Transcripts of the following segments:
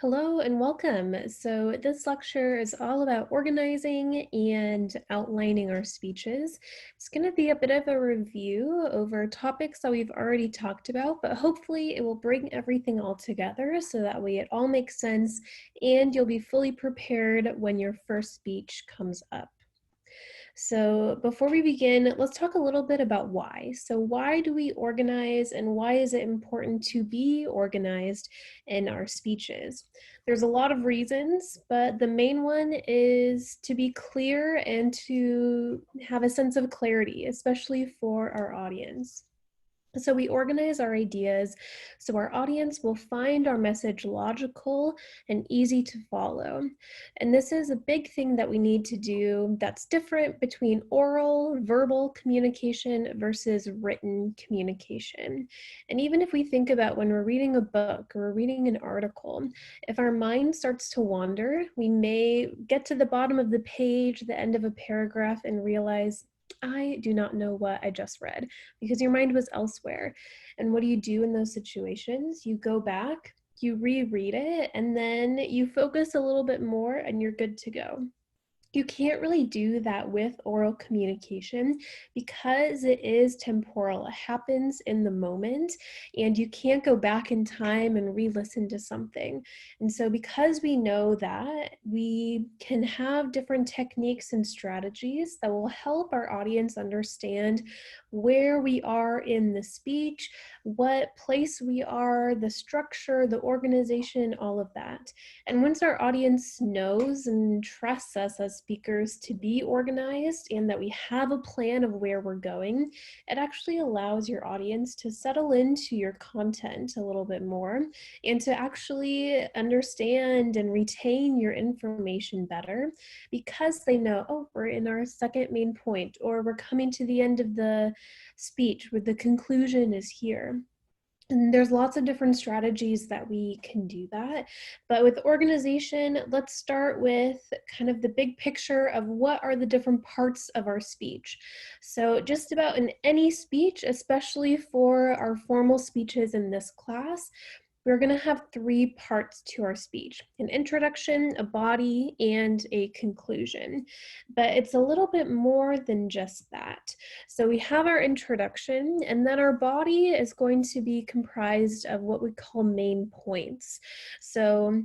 Hello and welcome. So, this lecture is all about organizing and outlining our speeches. It's going to be a bit of a review over topics that we've already talked about, but hopefully, it will bring everything all together so that way it all makes sense and you'll be fully prepared when your first speech comes up. So, before we begin, let's talk a little bit about why. So, why do we organize and why is it important to be organized in our speeches? There's a lot of reasons, but the main one is to be clear and to have a sense of clarity, especially for our audience. So we organize our ideas so our audience will find our message logical and easy to follow. And this is a big thing that we need to do that's different between oral, verbal communication versus written communication. And even if we think about when we're reading a book or we're reading an article, if our mind starts to wander, we may get to the bottom of the page, the end of a paragraph, and realize, I do not know what I just read because your mind was elsewhere. And what do you do in those situations? You go back, you reread it, and then you focus a little bit more and you're good to go. You can't really do that with oral communication because it is temporal. It happens in the moment, and you can't go back in time and re-listen to something. And so because we know that, we can have different techniques and strategies that will help our audience understand where we are in the speech, what place we are, the structure, the organization, all of that. And once our audience knows and trusts us as speakers to be organized and that we have a plan of where we're going, it actually allows your audience to settle into your content a little bit more and to actually understand and retain your information better because they know, oh, we're in our second main point, or we're coming to the end of the speech where the conclusion is here. And there's lots of different strategies that we can do that. But with organization, let's start with kind of the big picture of what are the different parts of our speech. So just about in any speech, especially for our formal speeches in this class, we're going to have three parts to our speech: an introduction, a body, and a conclusion. But it's a little bit more than just that. So we have our introduction, and then our body is going to be comprised of what we call main points. So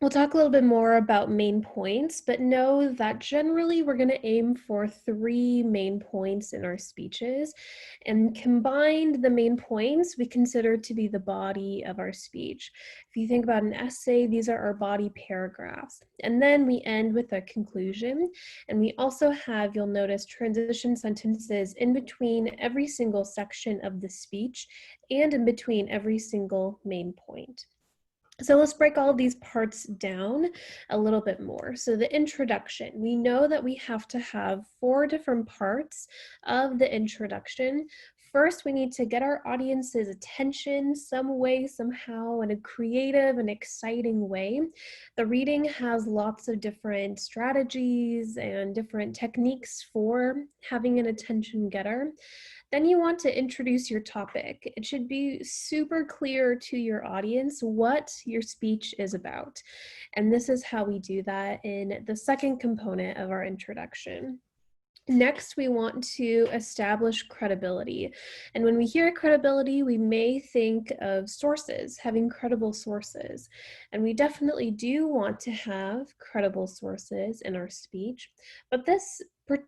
we'll talk a little bit more about main points, but know that generally we're going to aim for three main points in our speeches. And combined, the main points we consider to be the body of our speech. If you think about an essay, these are our body paragraphs. And then we end with a conclusion. And we also have, you'll notice, transition sentences in between every single section of the speech and in between every single main point. So let's break all of these parts down a little bit more. So the introduction, we know that we have to have four different parts of the introduction. First, we need to get our audience's attention some way, somehow, in a creative and exciting way. The reading has lots of different strategies and different techniques for having an attention getter. Then you want to introduce your topic. It should be super clear to your audience what your speech is about. And this is how we do that in the second component of our introduction. Next, we want to establish credibility. And when we hear credibility, we may think of sources, having credible sources. And we definitely do want to have credible sources in our speech. But this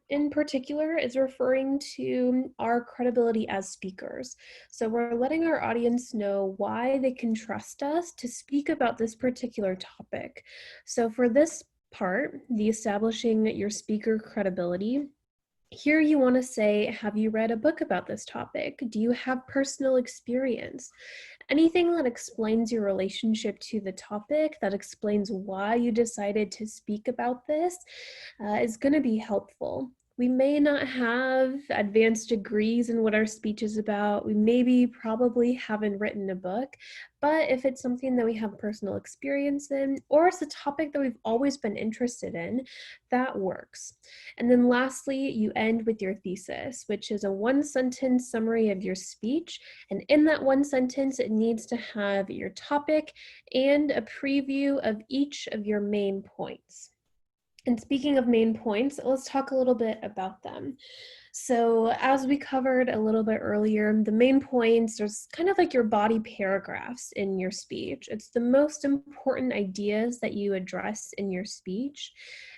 in particular is referring to our credibility as speakers. So we're letting our audience know why they can trust us to speak about this particular topic. So for this part, the establishing your speaker credibility, here you want to say, have you read a book about this topic? Do you have personal experience? Anything that explains your relationship to the topic, that explains why you decided to speak about this, is going to be helpful. We may not have advanced degrees in what our speech is about. We maybe probably haven't written a book, but if it's something that we have personal experience in, or it's a topic that we've always been interested in, that works. And then lastly, you end with your thesis, which is a one-sentence summary of your speech. And in that one sentence, it needs to have your topic and a preview of each of your main points. And speaking of main points, let's talk a little bit about them. So as we covered a little bit earlier, the main points are kind of like your body paragraphs in your speech. It's the most important ideas that you address in your speech.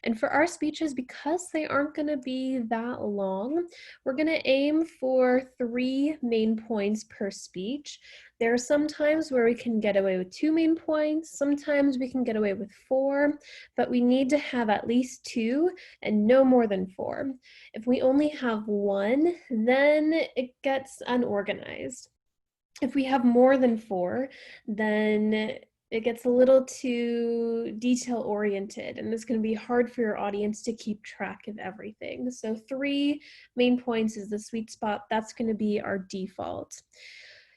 And for our speeches, because they aren't going to be that long, we're going to aim for 3 main points per speech. There are some times where we can get away with 2 main points, sometimes we can get away with 4, but we need to have at least 2 and no more than 4. If we only have 1, then it gets unorganized. If we have more than 4, then it gets a little too detail oriented, and it's going to be hard for your audience to keep track of everything. So 3 main points is the sweet spot. That's going to be our default.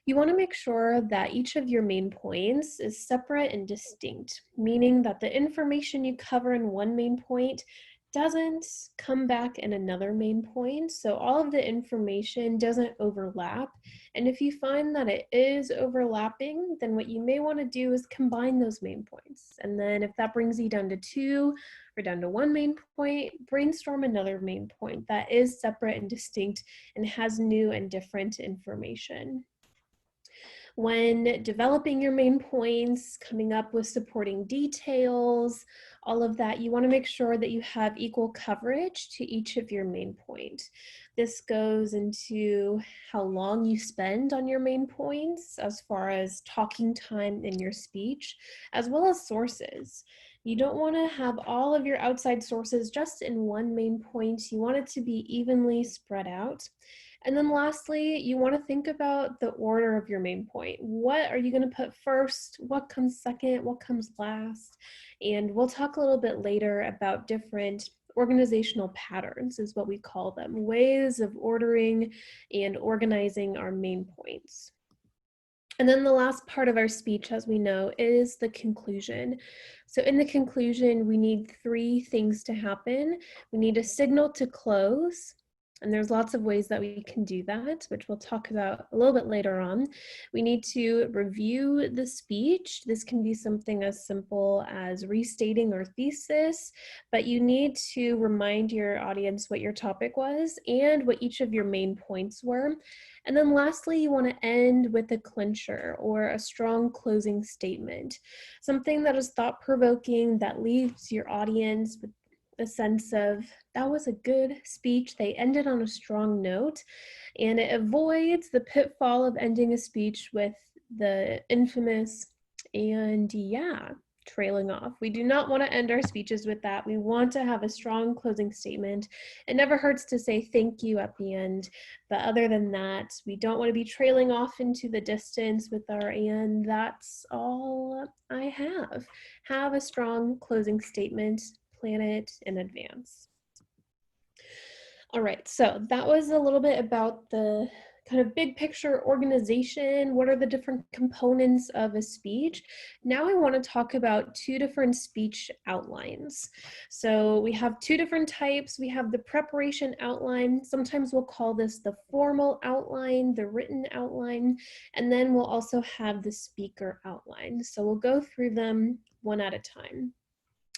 You want to make sure that each of your main points is separate and distinct, meaning that the information you cover in one main point doesn't come back in another main point. So all of the information doesn't overlap. And if you find that it is overlapping, then what you may want to do is combine those main points. And then if that brings you down to 2 or down to 1 main point, brainstorm another main point that is separate and distinct and has new and different information. When developing your main points, coming up with supporting details, all of that, you want to make sure that you have equal coverage to each of your main point. This goes into how long you spend on your main points as far as talking time in your speech, as well as sources. You don't want to have all of your outside sources just in one main point. You want it to be evenly spread out. And then lastly, you want to think about the order of your main point. What are you going to put first? What comes second? What comes last? And we'll talk a little bit later about different organizational patterns, is what we call them, ways of ordering and organizing our main points. And then the last part of our speech, as we know, is the conclusion. So in the conclusion, we need 3 things to happen. We need a signal to close. And there's lots of ways that we can do that, which we'll talk about a little bit later on. We need to review the speech. This can be something as simple as restating our thesis, but you need to remind your audience what your topic was and what each of your main points were. And then lastly, you want to end with a clincher or a strong closing statement, something that is thought-provoking, that leaves your audience with a sense of, that was a good speech. They ended on a strong note, and it avoids the pitfall of ending a speech with the infamous "and yeah" trailing off. We do not want to end our speeches with that. We want to have a strong closing statement. It never hurts to say thank you at the end, but other than that, we don't want to be trailing off into the distance with our "and that's all I have." Have a strong closing statement. Plan it in advance. All right, so that was a little bit about the kind of big picture organization. What are the different components of a speech? Now I want to talk about 2 different speech outlines. So we have 2 different types. We have the preparation outline. Sometimes we'll call this the formal outline, the written outline, and then we'll also have the speaker outline. So we'll go through them one at a time.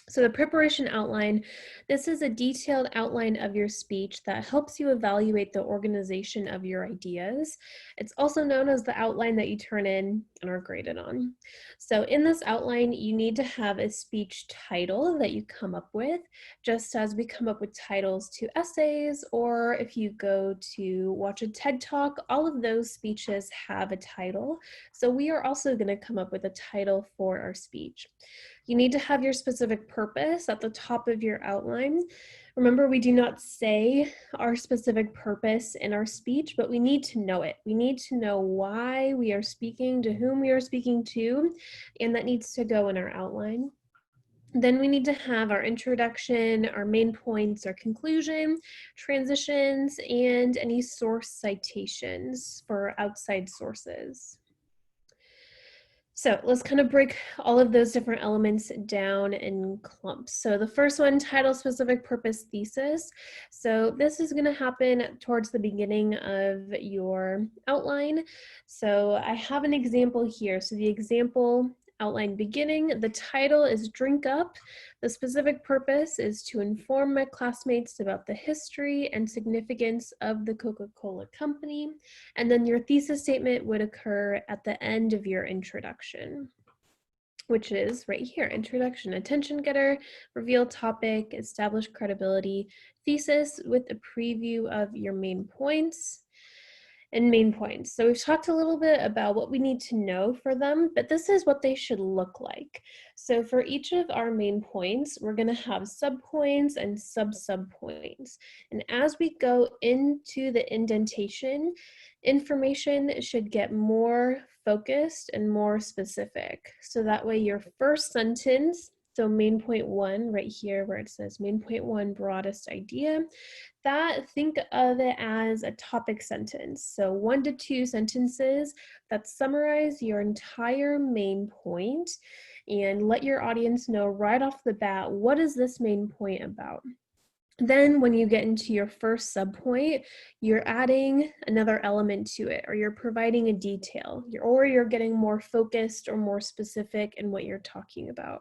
So the preparation outline, this is a detailed outline of your speech that helps you evaluate the organization of your ideas. It's also known as the outline that you turn in and are graded on. So in this outline, you need to have a speech title that you come up with, just as we come up with titles to essays, or if you go to watch a TED Talk, all of those speeches have a title. So we are also going to come up with a title for our speech. You need to have your specific purpose at the top of your outline. Remember, we do not say our specific purpose in our speech, but we need to know it. We need to know why we are speaking, to whom we are speaking to, and that needs to go in our outline. Then we need to have our introduction, our main points, our conclusion, transitions, and any source citations for outside sources. So let's kind of break all of those different elements down in clumps. So the first one, title, specific purpose, thesis. So this is going to happen towards the beginning of your outline. So I have an example here. So the example outline beginning, the title is Drink Up. The specific purpose is to inform my classmates about the history and significance of the Coca-Cola Company. And then your thesis statement would occur at the end of your introduction, which is right here, introduction, attention getter, reveal topic, establish credibility, thesis with a preview of your main points. And main points. So we've talked a little bit about what we need to know for them, but this is what they should look like. So for each of our main points, we're going to have subpoints and sub-subpoints. And as we go into the indentation, information should get more focused and more specific. So that way your first sentence, so main point one right here where it says main point one, broadest idea, that think of it as a topic sentence. So 1 to 2 sentences that summarize your entire main point and let your audience know right off the bat, what is this main point about? Then when you get into your first subpoint, you're adding another element to it, or you're providing a detail, or you're getting more focused or more specific in what you're talking about.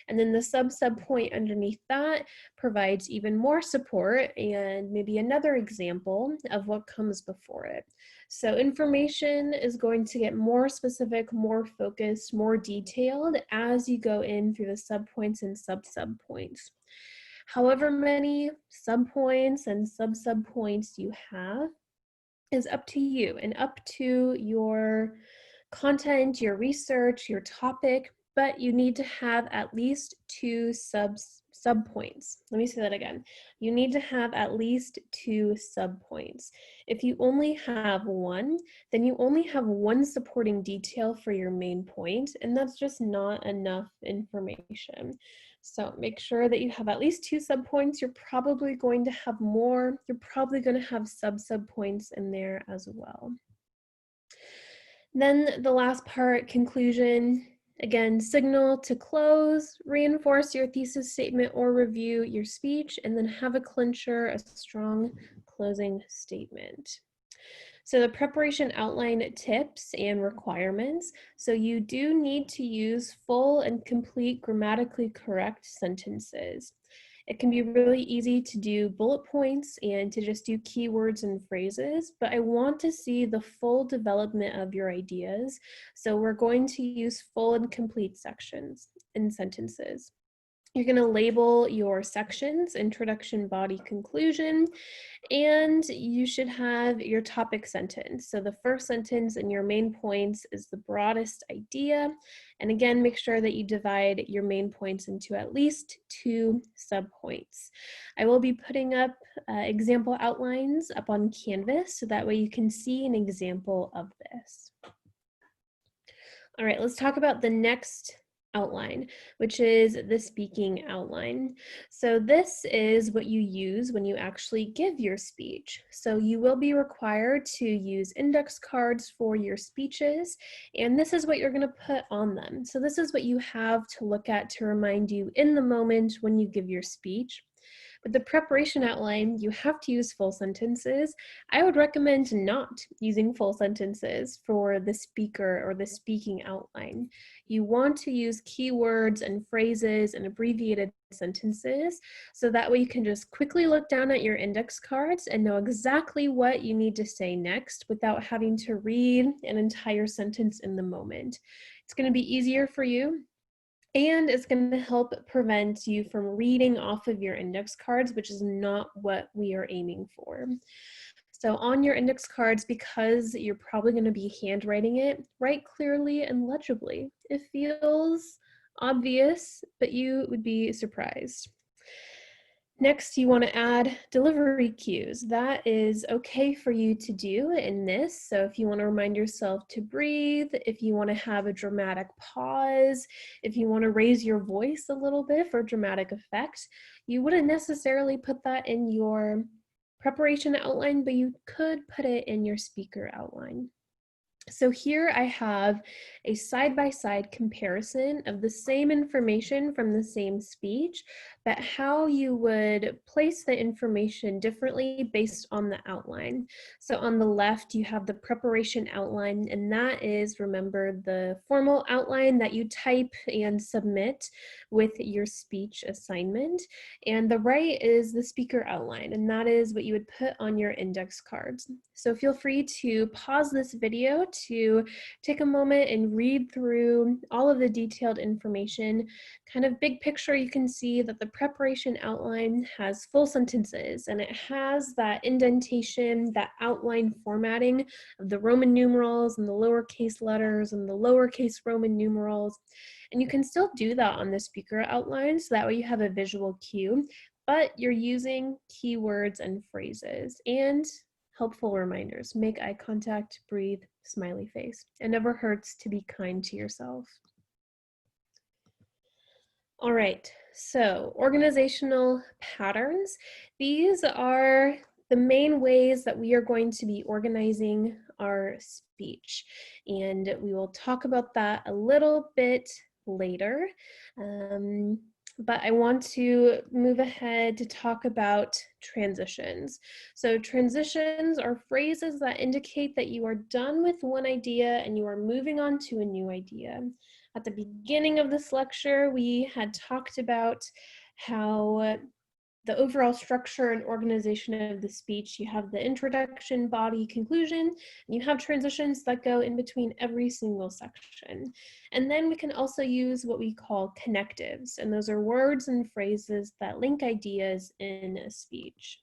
And then the subpoint underneath that provides even more support and maybe another example of what comes before it. So information is going to get more specific, more focused, more detailed as you go in through the subpoints and sub-subpoints. However many subpoints and sub-subpoints you have is up to you and up to your content, your research, your topic, but you need to have at least 2 subpoints. Let me say that again. You need to have at least 2 subpoints. If you only have one, then you only have one supporting detail for your main point, and that's just not enough information. So make sure that you have at least 2 subpoints. You're probably going to have more. You're probably going to have sub-subpoints in there as well. Then the last part, conclusion. Again, signal to close, reinforce your thesis statement or review your speech, and then have a clincher, a strong closing statement. So the preparation outline tips and requirements. So you do need to use full and complete grammatically correct sentences. It can be really easy to do bullet points and to just do keywords and phrases, but I want to see the full development of your ideas. So we're going to use full and complete sections and sentences. You're going to label your sections, introduction, body, conclusion, and you should have your topic sentence. So the first sentence in your main points is the broadest idea. And again, make sure that you divide your main points into at least 2 subpoints. I will be putting up example outlines up on Canvas so that way you can see an example of this. All right, let's talk about the next outline, which is the speaking outline. So this is what you use when you actually give your speech. So you will be required to use index cards for your speeches, and this is what you're going to put on them. So this is what you have to look at to remind you in the moment when you give your speech. With the preparation outline, you have to use full sentences. I would recommend not using full sentences for the speaker or the speaking outline. You want to use keywords and phrases and abbreviated sentences, so that way you can just quickly look down at your index cards and know exactly what you need to say next without having to read an entire sentence in the moment. It's going to be easier for you, and it's going to help prevent you from reading off of your index cards, which is not what we are aiming for. So on your index cards, because you're probably going to be handwriting it, write clearly and legibly. It feels obvious, but you would be surprised. Next, you want to add delivery cues. That is okay for you to do in this. So if you want to remind yourself to breathe, if you want to have a dramatic pause, if you want to raise your voice a little bit for dramatic effect, you wouldn't necessarily put that in your preparation outline, but you could put it in your speaker outline. So here I have a side-by-side comparison of the same information from the same speech, but how you would place the information differently based on the outline. So on the left, you have the preparation outline, and that is, remember, the formal outline that you type and submit with your speech assignment. And the right is the speaker outline, and that is what you would put on your index cards. So feel free to pause this video to take a moment and read through all of the detailed information. Kind of big picture, you can see that the preparation outline has full sentences, and it has that indentation, that outline formatting of the Roman numerals and the lowercase letters and the lowercase Roman numerals. And you can still do that on the speaker outline, so that way you have a visual cue, but you're using keywords and phrases and helpful reminders. Make eye contact, breathe, smiley face. It never hurts to be kind to yourself. All right, so organizational patterns. These are the main ways that we are going to be organizing our speech. And we will talk about that a little bit later. But I want to move ahead to talk about transitions. So transitions are phrases that indicate that you are done with one idea and you are moving on to a new idea. At the beginning of this lecture, we had talked about how the overall structure and organization of the speech, you have the introduction, body, conclusion, and you have transitions that go in between every single section. And then we can also use what we call connectives, and those are words and phrases that link ideas in a speech.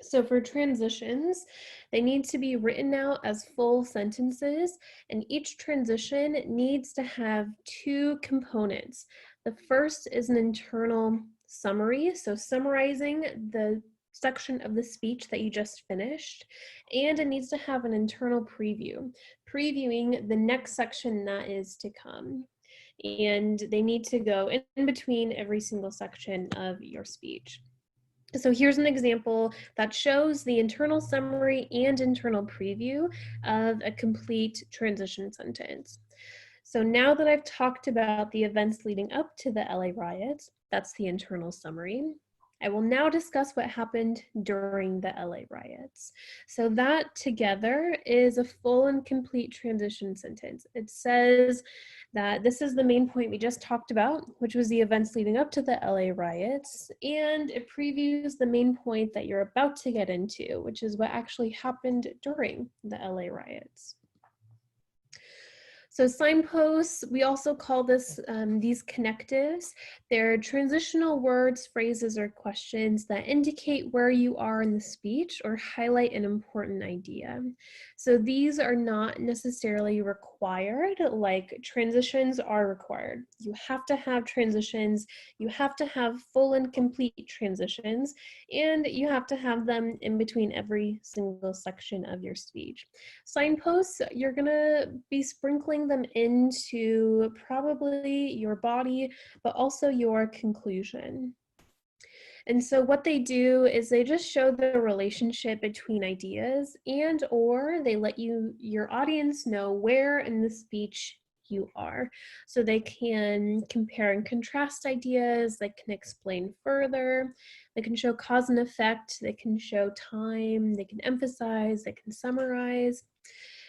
So for transitions, they need to be written out as full sentences, and each transition needs to have two components. The first is an internal summary, so summarizing the section of the speech that you just finished, and it needs to have an internal preview, previewing the next section that is to come. And they need to go in between every single section of your speech. So here's an example that shows the internal summary and internal preview of a complete transition sentence. So now that I've talked about the events leading up to the LA riots, that's the internal summary, I will now discuss what happened during the LA riots. So that together is a full and complete transition sentence. It says that this is the main point we just talked about, which was the events leading up to the LA riots, and it previews the main point that you're about to get into, which is what actually happened during the LA riots. So signposts, we also call this these connectives. They're transitional words, phrases, or questions that indicate where you are in the speech or highlight an important idea. So these are not necessarily required, like transitions are required. You have to have transitions, you have to have full and complete transitions, and you have to have them in between every single section of your speech. Signposts, you're gonna be sprinkling them into probably your body, but also your conclusion. And so what they do is they just show the relationship between ideas, and or they let your audience know where in the speech you are. So they can compare and contrast ideas, they can explain further, they can show cause and effect, they can show time, they can emphasize, they can summarize.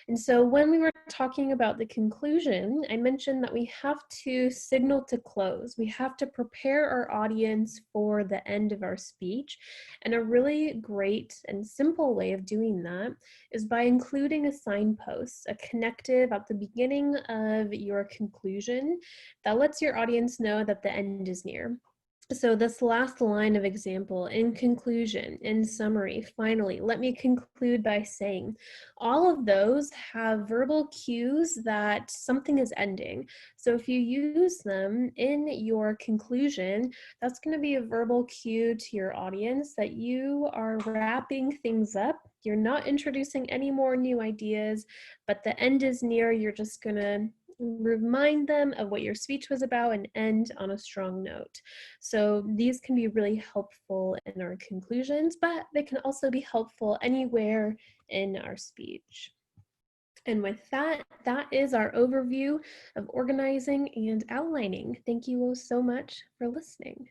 And so when we were talking about the conclusion, I mentioned that we have to signal to close. We have to prepare our audience for the end of our speech. And a really great and simple way of doing that is by including a signpost, a connective at the beginning of your conclusion that lets your audience know that the end is near. So this last line of example, in conclusion, in summary, finally, let me conclude by saying all of those have verbal cues that something is ending. So if you use them in your conclusion, that's going to be a verbal cue to your audience that you are wrapping things up. You're not introducing any more new ideas, but the end is near. You're just going to remind them of what your speech was about and end on a strong note. So these can be really helpful in our conclusions, but they can also be helpful anywhere in our speech. And with that, that is our overview of organizing and outlining. Thank you all so much for listening.